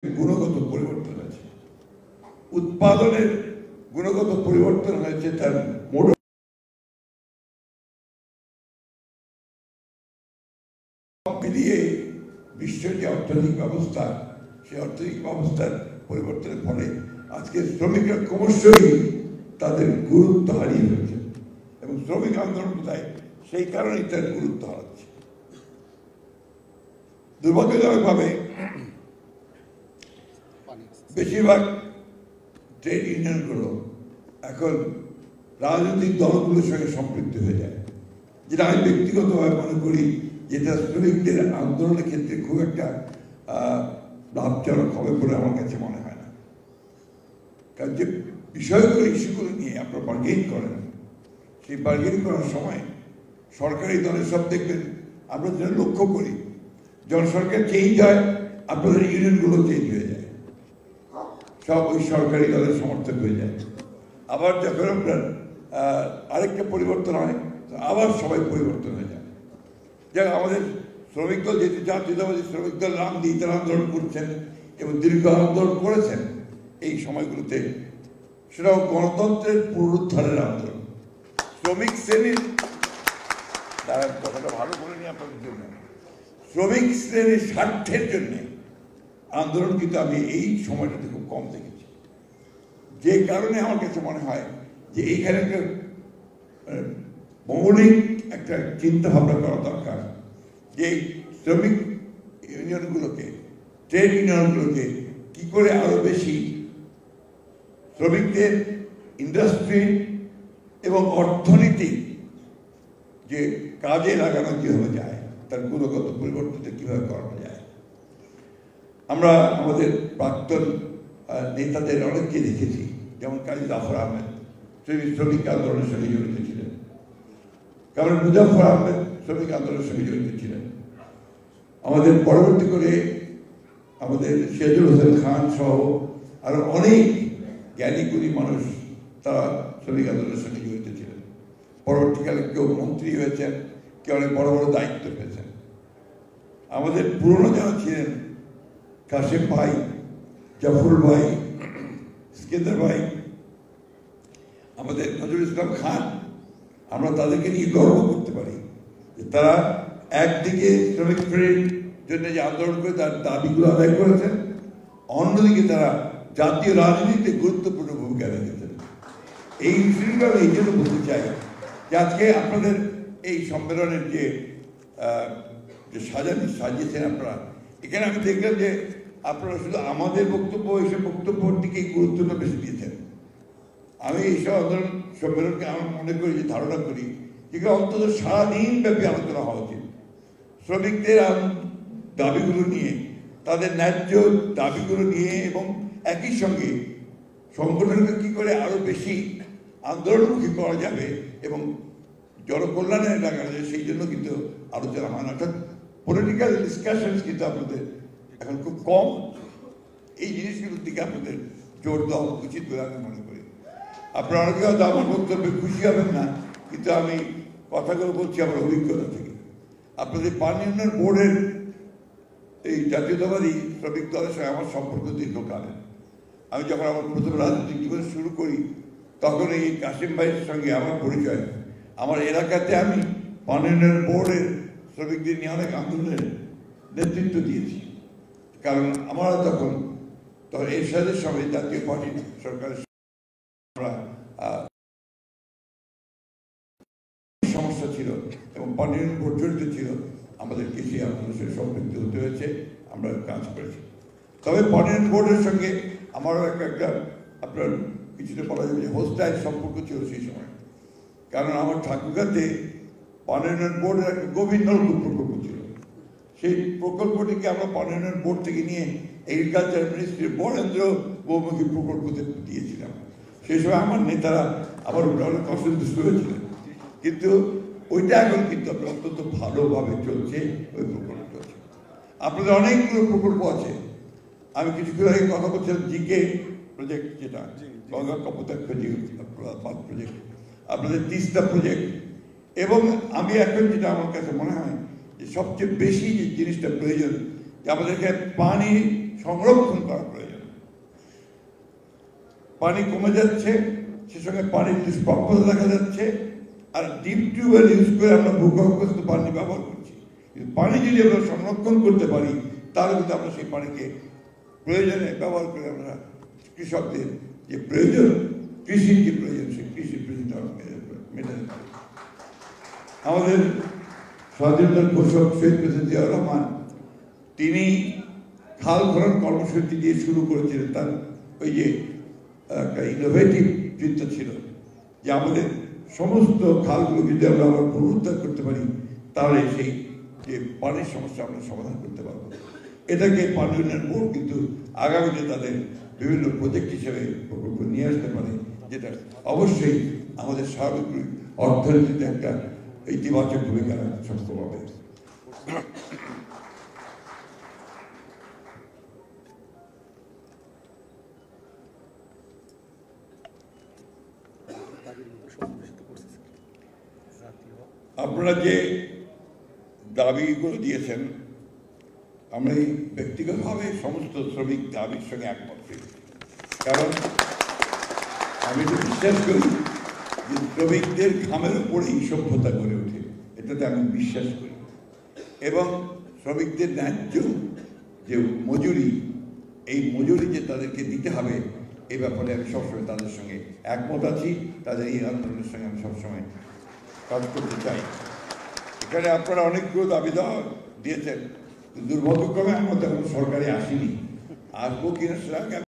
গুণগত পরিবর্তন আছে, উৎপাদনের গুণগত পরিবর্তন হয়েছে, তার মোট মিলিয়ে বিশ্বের যে অর্থনৈতিক ব্যবস্থা, সেই অর্থনৈতিক ব্যবস্থার পরিবর্তনের ফলে আজকে শ্রমিকরা ক্রমশই তাদের গুরুত্ব হারিয়ে ফেলছে এবং শ্রমিক আন্দোলন কোথায় সেই কারণেই তার গুরুত্ব হারাচ্ছে। দুর্ভাগ্যজনকভাবে বেশিরভাগ ট্রেড ইউনিয়নগুলো এখন রাজনৈতিক দলগুলোর সঙ্গে সম্পৃক্ত হয়ে যায়, যেটা আমি ব্যক্তিগতভাবে মনে করি যেটা শ্রমিকদের আন্দোলনের ক্ষেত্রে খুব একটা লাভজনক হবে বলে আমার কাছে মনে হয় না। কারণ যে বিষয়গুলো ইস্যুগুলো নিয়ে আপনারা বার্গেন করেন, সেই বার্গেন করার সময় সরকারি দলের সব দেখবেন, আমরা যেটা লক্ষ্য করি যখন সরকার চেঞ্জ হয় আপনাদের ইউনিয়নগুলো চেঞ্জ হয়ে যায়, সব ওই সরকারি দলের সমর্থক হয়ে যায়। আবার যখন আপনার আরেকটা পরিবর্তন হয় আবার সবাই পরিবর্তন হয়ে যায়। যারা আমাদের শ্রমিক দল যেহেতু জাতীয়তাবাদী শ্রমিক দল নাম দিয়ে তারা আন্দোলন করছেন এবং দীর্ঘ আন্দোলন করেছেন এই সময়গুলোতে, সেটাও গণতন্ত্রের পুনরুদ্ধারের আন্দোলন, শ্রমিক শ্রেণীর তারা কথাটা ভালো বলেনি আপনাদের জন্য, শ্রমিক শ্রেণীর স্বার্থের জন্য আন্দোলন কিন্তু আমি এই সময়টাতে খুব কম দেখেছি। যে কারণে আমার কাছে মনে হয় যে এইখানে একটা মৌলিক একটা চিন্তা ভাবনা করা দরকার যে শ্রমিক ইউনিয়নগুলোকে, ট্রেড ইউনিয়নগুলোকে কি করে আরো বেশি শ্রমিকদের ইন্ডাস্ট্রি এবং অর্থনীতি যে কাজে লাগানো কিভাবে যায়, তার গুণগত পরিবর্তনটা কিভাবে করানো যায়। আমরা আমাদের প্রাক্তন নেতাদের অনেককে দেখেছি, যেমন কাজী জাফর আহমেদ শ্রমিক আন্দোলনের সঙ্গে জড়িত ছিলেন, কারণ মুজাফর আহমেদ শ্রমিক আন্দোলনের সঙ্গে জড়িত ছিলেন। আমাদের পরবর্তী করে আমাদের সিরাজুল হোসেন খান সহ আরো অনেক জ্ঞানীগুণী মানুষ তারা শ্রমিক আন্দোলনের সঙ্গে জড়িত ছিলেন। পরবর্তীকালে কেউ মন্ত্রী হয়েছেন, কেউ অনেক বড় বড় দায়িত্ব পেয়েছেন। আমাদের পুরনো যারা ছিলেন কাশেম ভাই, জাফর ভাই, ইস্কেন্দার ভাই, আমাদের নজরুল ইসলাম খান, আমরা তাদেরকে নিয়ে গর্ব করতে পারি যে তারা একদিকে শ্রমিক ফ্রেন্ড জন্য যে আন্দোলন করে তার দাবিগুলো আদায় করেছেন, অন্যদিকে তারা জাতীয় রাজনীতিতে গুরুত্বপূর্ণ ভূমিকা রেখেছেন। এই বিষয়গুলো আমি এই জন্য বলতে চাই যে আজকে আপনাদের এই সম্মেলনের যে সাজিয়েছেন আপনারা, এখানে আমি দেখলাম যে আপনারা শুধু আমাদের বক্তব্য, এইসব বক্তব্যের দিকে গুরুত্বটা বেশি দিয়েছেন। আমি এইসব আন্দোলন সম্মেলনকে আমার মনে করি যে ধারণা করি যেগুলো অন্তত সারাদিন ব্যাপী আলোচনা হওয়া উচিত, শ্রমিকদের দাবিগুলো নিয়ে, তাদের ন্যায্য দাবিগুলো নিয়ে, এবং একই সঙ্গে সংগঠনকে কী করে আরও বেশি আন্দোলনমুখী করা যাবে এবং জনকল্যাণে লাগানো যায় সেই জন্য কিন্তু আলোচনা হয় না। অর্থাৎ পলিটিক্যাল ডিসকাশনস কিন্তু আপনাদের এখন খুব কম। এই জিনিসগুলোর দিকে আপনাদের জোর দেওয়া উচিত বলে আমি মনে করি। আপনারা অনেকে হয়তো আমার বক্তব্যে খুশি হবেন না, কিন্তু আমি কথাগুলো বলছি আমার অভিজ্ঞতা থেকে। আপনাদের পানি উন্নয়ন বোর্ডের এই জাতীয়তাবাদী শ্রমিক দলের সঙ্গে আমার সম্পর্ক দীর্ঘকালের। আমি যখন আমার প্রথম রাজনৈতিক জীবন শুরু করি তখন এই কাশিম ভাইয়ের সঙ্গে আমার পরিচয়। আমার এলাকাতে আমি পানি উন্নয়ন বোর্ডের শ্রমিকদের নিয়ে অনেক আন্দোলনের নেতৃত্ব দিয়েছি, কারণ আমরা তখন এরশাদের সময় জাতীয় পার্টি সরকারের সমস্যা ছিল এবং পানি উন্নয়ন বোর্ড জড়িত ছিল, আমাদেরকে সেই আন্দোলনের সম্পৃক্ত হতে হয়েছে, আমরা কাজ করেছি। তবে পানি উন্নয়ন বোর্ডের সঙ্গে আমারও একটা আপনার কিছুটা বলা যাবে যে হোস্টাইল সম্পর্ক ছিল সেই সময়, কারণ আমার ঠাকুরগাঁতে পানি উন্নয়ন বোর্ডের একটা গভীর নলকূপ প্রকল্প ছিল। সেই প্রকল্পটিকে আমরা পানি উন্নয়ন বোর্ড থেকে নিয়ে এগ্রিকালচার মিনিস্ট্রির বরেন্দ্র বহুমুখী প্রকল্পতে দিয়েছিলাম। সেই সময় আমার নেতারা আবার ওটা অনেক অসন্তুষ্ট হয়েছিলেন, কিন্তু ওইটা এখন কিন্তু আপনার অত্যন্ত ভালোভাবে চলছে, ওই প্রকল্প চলছে। আপনাদের অনেকগুলো প্রকল্প আছে। আমি কিছুক্ষণ আগে কথা বলছিলাম জিকে প্রজেক্ট, যেটা গঙ্গা কপোতাক্ষ প্রজেক্ট, আপনাদের তিস্তা প্রজেক্ট, এবং আমি এখন যেটা আমার কাছে মনে হয় যে সবচেয়ে বেশি যে জিনিসটা প্রয়োজন যে আমাদেরকে পানি সংরক্ষণ করা প্রয়োজন। পানি কমে যাচ্ছে, সে সঙ্গে পানির দুষ্প্রাপ্যতা দেখা যাচ্ছে, আর ডিপ টিউবওয়েল ইউজ করে আমরা ভূগর্ভস্থ পানি ব্যবহার করছি। কিন্তু পানি যদি আমরা সংরক্ষণ করতে পারি, তাহলে কিন্তু আমরা সেই পানিকে প্রয়োজনে ব্যবহার করে আমরা কৃষকদের যে প্রয়োজন, কৃষির যে প্রয়োজন, সেই কৃষির প্রয়োজনটা আমরা মেটাতে পারি। আমাদের স্বাধীনতার ঘোষক শহীদ প্রেসিডেন্ট জিয়াউর রহমান, তিনি খাল খনন কর্মসূচি দিয়ে শুরু করেছিলেন। তার ওই যে একটা ইনোভেটিভ চিন্তা ছিল যে আমাদের সমস্ত খালগুলো যদি আমরা আবার পুনরুদ্ধার করতে পারি, তাহলে সেই যে পানির সমস্যা আমরা সমাধান করতে পারবো। এটাকে পানি উন্নয়ন বোর্ড কিন্তু আগামীতে তাদের বিভিন্ন প্রজেক্ট হিসেবে প্রকল্প নিয়ে আসতে পারে, যেটা অবশ্যই আমাদের সার্বিক অর্থনীতিতে একটা ইতিবাচক ভূমিকা রাখতে সক্ষম হবে। আপনারা যে দাবিগুলো দিয়েছেন, আমরা এই ব্যক্তিগতভাবে সমস্ত শ্রমিক দাবির সঙ্গে একমত হয়েছি। কারণ আমি তো বিশ্বাস করি যে শ্রমিকদের ঘামের উপরেই সভ্যতা গড়ে ওঠে, এটাতে আমি বিশ্বাস করি। এবং শ্রমিকদের ন্যায্য যে মজুরি, এই মজুরি যে তাদেরকে দিতে হবে, এই ব্যাপারে আমি সবসময় তাদের সঙ্গে একমত আছি। তাদের এই আন্দোলনের সঙ্গে আমি সবসময় কাজ করতে চাই। এখানে আপনারা অনেকগুলো দাবি দেওয়া দিয়েছেন, দুর্ভাগ্যক্রমে আমরা তেমন সরকারে আসিনি, আসবো কিনা সেটা